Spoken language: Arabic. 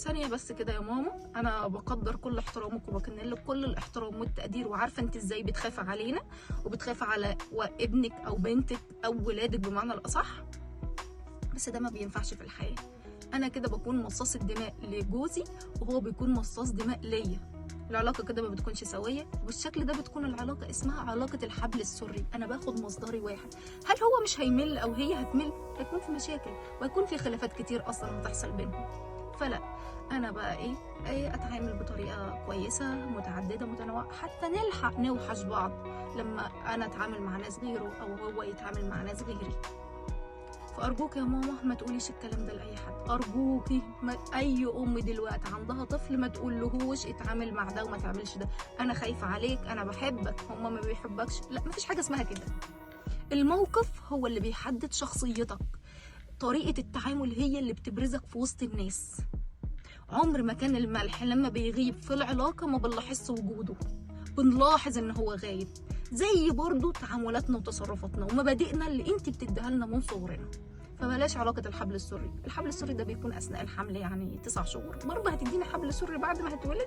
ثانية بس كده يا ماما، أنا بقدر كل احترامك وبكن لك كل الاحترام والتقدير، وعارفة أنت إزاي بتخافي علينا وبتخافي على ابنك أو بنتك أو ولادك بمعنى الأصح، بس ده ما بينفعش في الحياة. أنا كده بكون مصاص الدماء لجوزي وهو بيكون مصاص دماء ليا. العلاقة كده ما بتكونش سوية، وبالشكل ده بتكون العلاقة اسمها علاقة الحبل السري. أنا باخد مصدري واحد، هل هو مش هيمل أو هي هتمل؟ هيكون في مشاكل وهيكون في خلافات كتير أصلا هتحصل بينهم. فلا، انا بقى ايه اتعامل بطريقه كويسه متعدده متنوعه حتى نلحق نوحش بعض لما انا اتعامل مع ناس غيره او هو يتعامل مع ناس غيري. فارجوك يا ماما ما تقوليش الكلام ده لاي حد، ارجوكي. اي ام دلوقتي عندها طفل ما تقولهوش اتعامل مع ده وما تعملش ده، انا خايفه عليك، انا بحبك، هما ما بيحبكش. لا، مفيش حاجه اسمها كده. الموقف هو اللي بيحدد شخصيتك، طريقه التعامل هي اللي بتبرزك في وسط الناس. عمر ما كان الملح لما بيغيب في العلاقة ما بنلاحظش وجوده، بنلاحظ ان هو غايب. زي برضو تعاملاتنا وتصرفاتنا ومبادئنا اللي انت بتديها لنا من صغرنا. فبلاش علاقة الحبل السري. الحبل السري ده بيكون اثناء الحمل، يعني 9 شهور. برضه هتديني حبل سري بعد ما هتولد؟